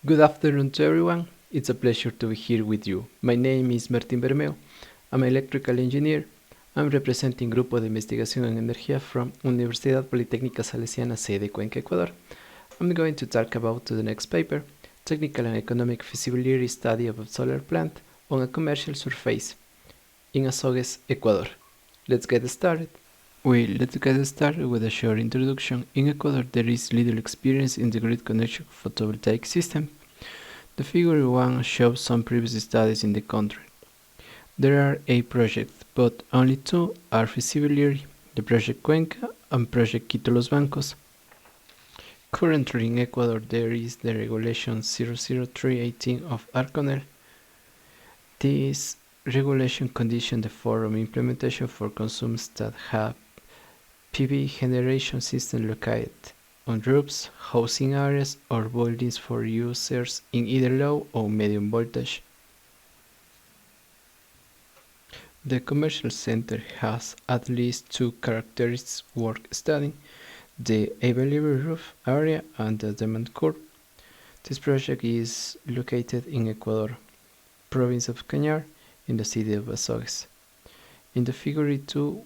Good afternoon to everyone. It's a pleasure to be here with you. My name is Bermeo. I'm an electrical engineer. I'm representing Grupo de Investigación en Energía from Universidad Politécnica Salesiana, sede Cuenca, Ecuador. I'm going to talk about the next paper, Technical and Economic Feasibility Study of a Solar Plant on a Commercial Surface in Azogues, Ecuador. Let's get started. Let's get started with a short introduction. In Ecuador, there is little experience in the grid connection photovoltaic system. The figure 1 shows some previous studies in the country. There are 8 projects, but only 2 are feasibility, the project Cuenca and project Quito Los Bancos. Currently in Ecuador, there is the regulation 00318 of ARCONEL. This regulation conditions the forum implementation for consumers that have PV generation system located on roofs, housing areas, or buildings for users in either low or medium voltage. The commercial center has at least 2 characteristics worth studying: the available roof area and the demand curve. This project is located in Ecuador, province of Cañar, in the city of Azogues. In the figure 2,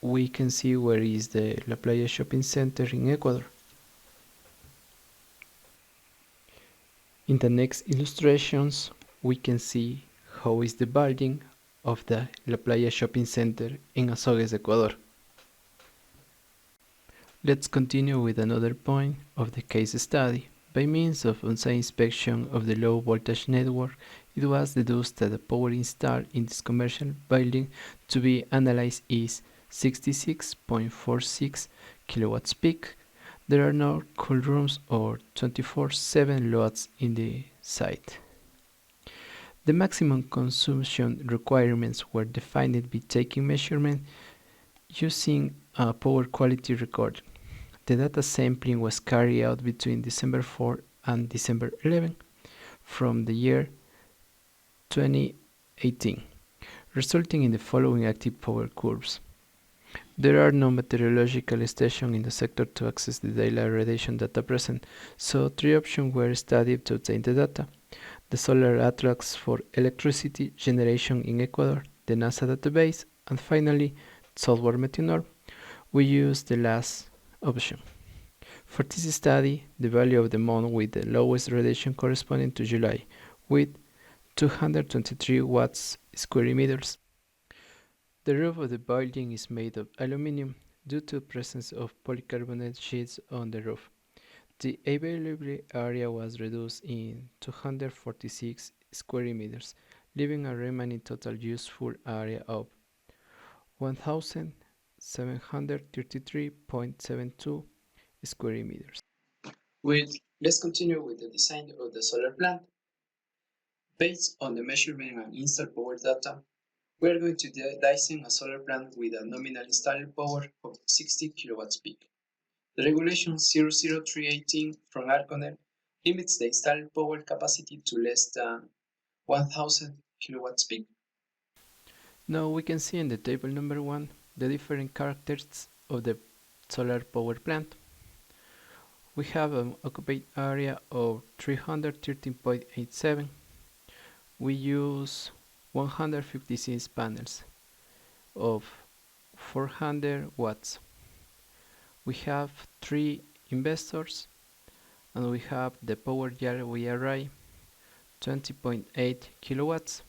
we can see where is the La Playa shopping center in Ecuador. In the next illustrations, we can see how is the building of the La Playa shopping center in Azogues, Ecuador. Let's continue with another point of the case study. By means of on-site inspection of the low voltage network, it was deduced that the power installed in this commercial building to be analyzed is 66.46 kilowatts peak. There are no cool rooms or 24/7 loads in the site. The maximum consumption requirements were defined by taking measurement using a power quality record. The data sampling was carried out between December 4 and December 11 from the year 2018, resulting in the following active power curves. There are no meteorological stations in the sector to access the daily radiation data present, so 3 options were studied to obtain the data: the Solar Atlas for electricity generation in Ecuador, the NASA database, and finally, software Meteor. We used the last option. For this study, the value of the month with the lowest radiation corresponding to July, with 223 watts square meters. The roof of the building is made of aluminum due to the presence of polycarbonate sheets on the roof. The available area was reduced in 246 square meters, leaving a remaining total useful area of 1,733.72 square meters. Let's continue with the design of the solar plant. Based on the measurement and installed power data, we are going to design a solar plant with a nominal installed power of 60 kilowatts peak. The regulation 00318 from ARCONEL limits the installed power capacity to less than 1000 kilowatts peak. Now we can see in the table number 1 the different characteristics of the solar power plant. We have an occupied area of 313.87. We use 156 panels of 400 watts. We have 3 investors, and we have the power gallery array 20.8 kilowatts.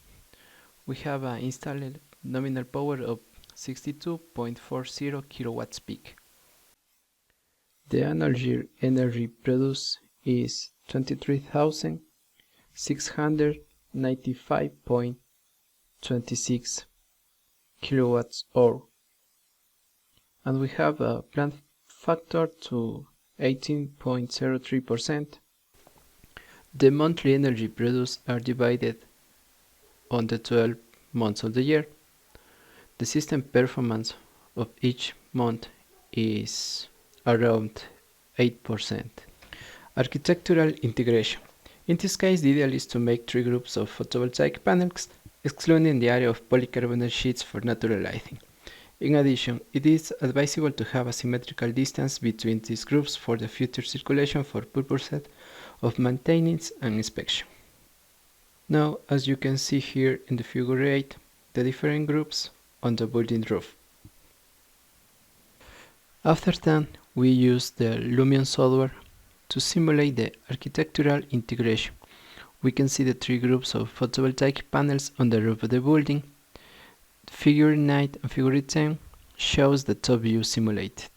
We have an installed nominal power of 62.40 kilowatts peak. The annual energy produced is 23,695.26 kilowatts hour, and we have a plant factor to 18.03%. The monthly energy produced are divided on the 12 months of the year. The system performance of each month is around 8%. Architectural integration. In this case, the ideal is to make 3 groups of photovoltaic panels, excluding the area of polycarbonate sheets for natural lighting. In addition, it is advisable to have a symmetrical distance between these groups for the future circulation for purposes of maintenance and inspection. Now, as you can see here in the figure 8, the different groups on the building roof. After that, we use the Lumion software to simulate the architectural integration. We can see the 3 groups of photovoltaic panels on the roof of the building. Figure 9 and figure 10 shows the top view simulated.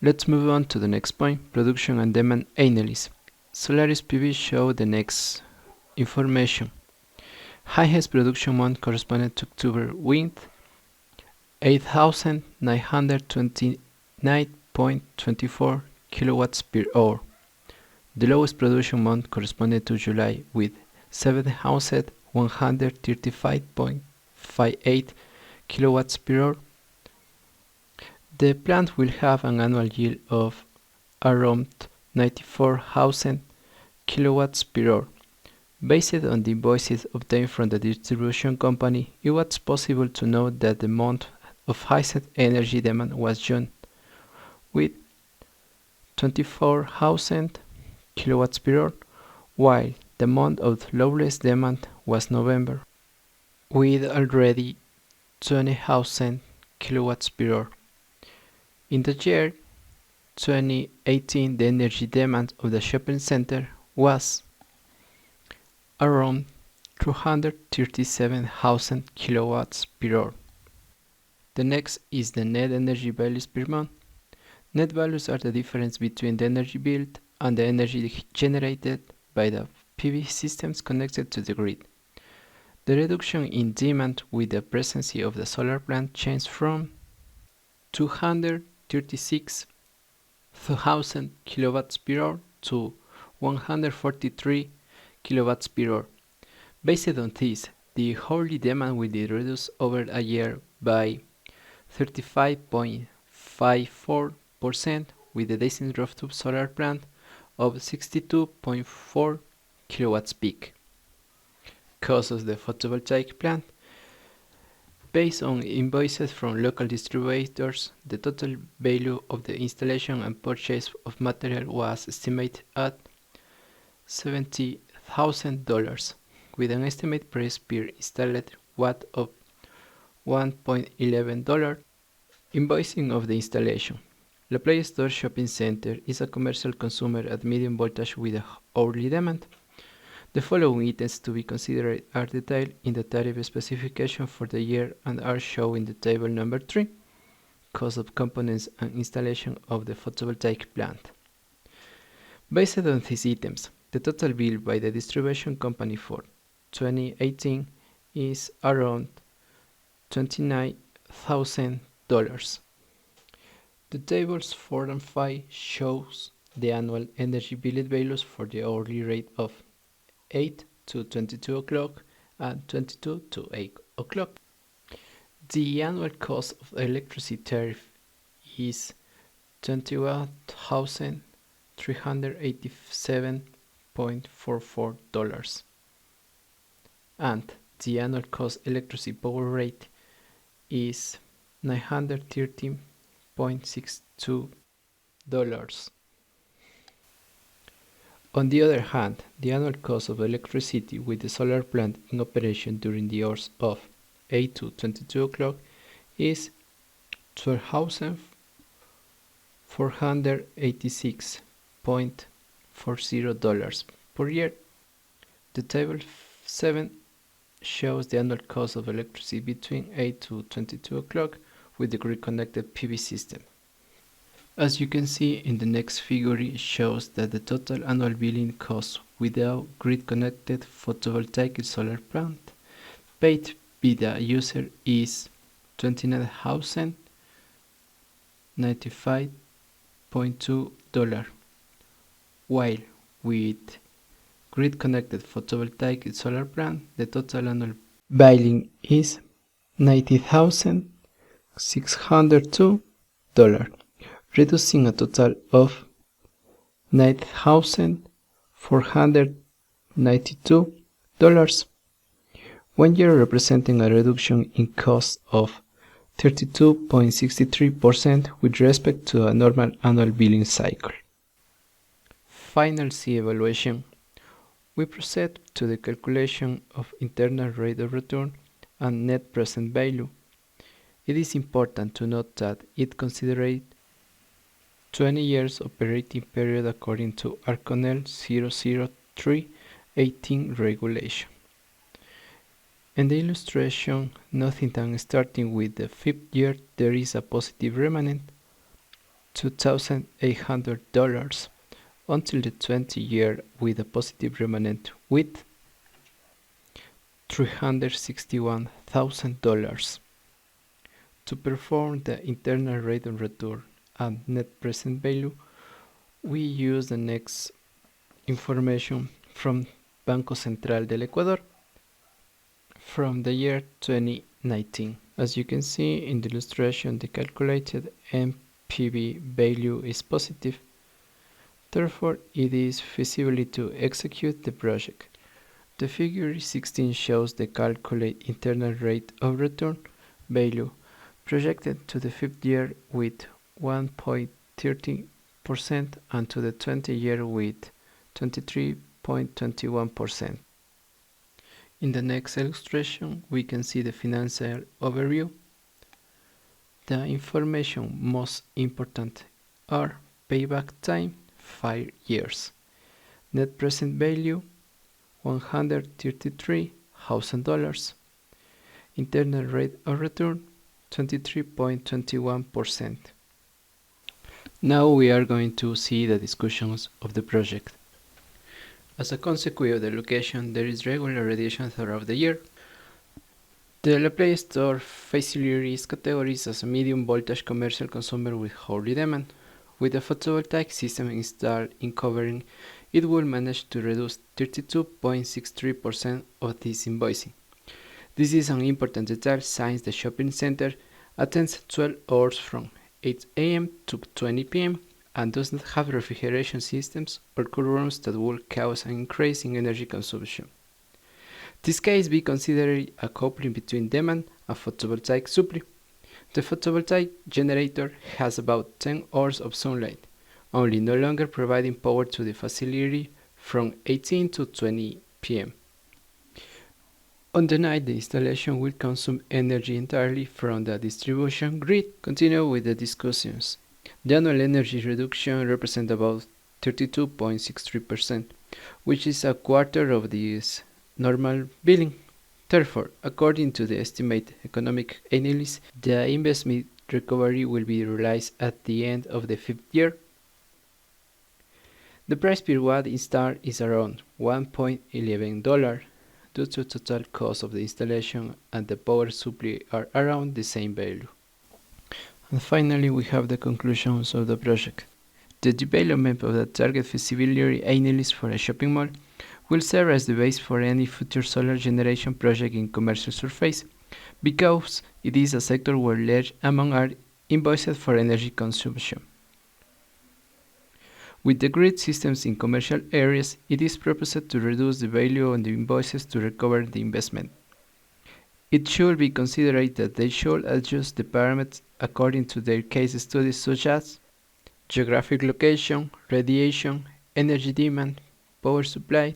Let's move on to the next point, production and demand analysis. Solarius Pv show the next information. Highest production month corresponded to October with 8,929.24 kilowatts per hour. The lowest production month corresponded to July with 7,135.58 kilowatts per hour. The plant will have an annual yield of around 94,000 kilowatts per hour. Based on the invoices obtained from the distribution company, it was possible to know that the month of highest energy demand was June, with 24,000 kilowatts per hour, while the month of lowest demand was November, with already 20,000 kilowatts per hour. In the year 2018, the energy demand of the shopping center was around 237,000 kilowatts per hour. The next is the net energy values per month. Net values are the difference between the energy billed and the energy generated by the PV systems connected to the grid. The reduction in demand with the presence of the solar plant changed from 236,000 kilowatts per hour to 143 kilowatts per hour. Based on this, the hourly demand will be reduced over a year by 35.54% with the Dyson rooftop solar plant of 62.4 kilowatts peak. Cost of the photovoltaic plant. Based on invoices from local distributors, the total value of the installation and purchase of material was estimated at $70,000, with an estimated price per installed watt of $1.11. Invoicing of the installation. La Playa Store Shopping Center is a commercial consumer at medium voltage with a hourly demand. The following items to be considered are detailed in the tariff specification for the year and are shown in the table number 3. Cost of components and installation of the photovoltaic plant. Based on these items, the total bill by the distribution company for 2018 is around $29,000. The tables 4 and 5 shows the annual energy billed values for the hourly rate of 8 to 22 o'clock and 22 to 8 o'clock. The annual cost of the electricity tariff is $21,387.44, and the annual cost electricity power rate is $913.62. On the other hand, the annual cost of electricity with the solar plant in operation during the hours of 8 to 22 o'clock is $12,486.40 per year. The table 7 shows the annual cost of electricity between 8 to 22 o'clock with the grid-connected PV system. As you can see in the next figure, it shows that the total annual billing cost without grid-connected photovoltaic solar plant paid by the user is $29,095.2, while with grid-connected photovoltaic solar plant, the total annual billing is $90,602, reducing a total of $9,492. 1 year representing a reduction in cost of 32.63% with respect to a normal annual billing cycle. final C evaluation, we proceed to the calculation of internal rate of return and net present value. It is important to note that it considers 20 years operating period according to ARCONEL 003/18 regulation. In the illustration, nothing than starting with the 5th year, there is a positive remnant, $2,800, until the 20th year with a positive remnant with $361,000. To perform the internal rate of return and net present value, we use the next information from Banco Central del Ecuador from the year 2019. As you can see in the illustration, the calculated NPV value is positive. Therefore, it is feasible to execute the project. The figure 16 shows the calculated internal rate of return value projected to the 5th year with 1.30% and to the 20th year with 23.21%. In the next illustration, we can see the financial overview. The information most important are payback time 5 years, net present value $133,000, internal rate of return 23.21%. Now we are going to see the discussions of the project. As a consequence of the location, there is regular radiation throughout the year. The Playa Store facility is categorized as a medium voltage commercial consumer with hourly demand. With a photovoltaic system installed in covering, it will manage to reduce 32.63% of this invoicing. This is an important detail since the shopping center attends 12 hours from 8 a.m. to 20 p.m. and does not have refrigeration systems or cool rooms that will cause an increase in energy consumption. This case be considered a coupling between demand and photovoltaic supply. The photovoltaic generator has about 10 hours of sunlight, only no longer providing power to the facility from 18 to 20 p.m. On the night, the installation will consume energy entirely from the distribution grid. Continue with the discussions. The annual energy reduction represents about 32.63%, which is a quarter of this normal billing. Therefore, according to the estimated economic analysis, the investment recovery will be realized at the end of the 5th year. The price per watt installed is around $1.11 due to total cost of the installation and the power supply are around the same value. And finally, we have the conclusions of the project. The development of the target feasibility analysis for a shopping mall will serve as the base for any future solar generation project in commercial surface, because it is a sector where large amounts are invoiced for energy consumption. With the grid systems in commercial areas, it is proposed to reduce the value on the invoices to recover the investment. It should be considered that they should adjust the parameters according to their case studies such as geographic location, radiation, energy demand, power supply,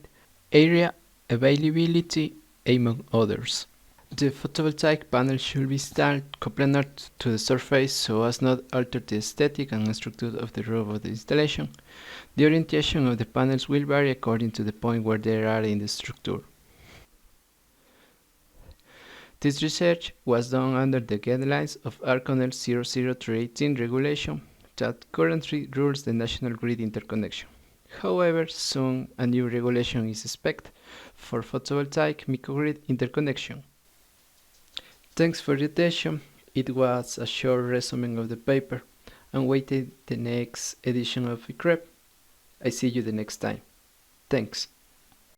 area availability, among others. The photovoltaic panel should be installed coplanar to the surface so as not alter the aesthetic and structure of the roof of the installation. The orientation of the panels will vary according to the point where they are in the structure. This research was done under the guidelines of ARCONEL 003/18 regulation that currently rules the national grid interconnection. However, soon a new regulation is expected for photovoltaic microgrid interconnection. Thanks for your attention. It was a short resume of the paper, and wait the next edition of ICREP. I see you the next time. Thanks.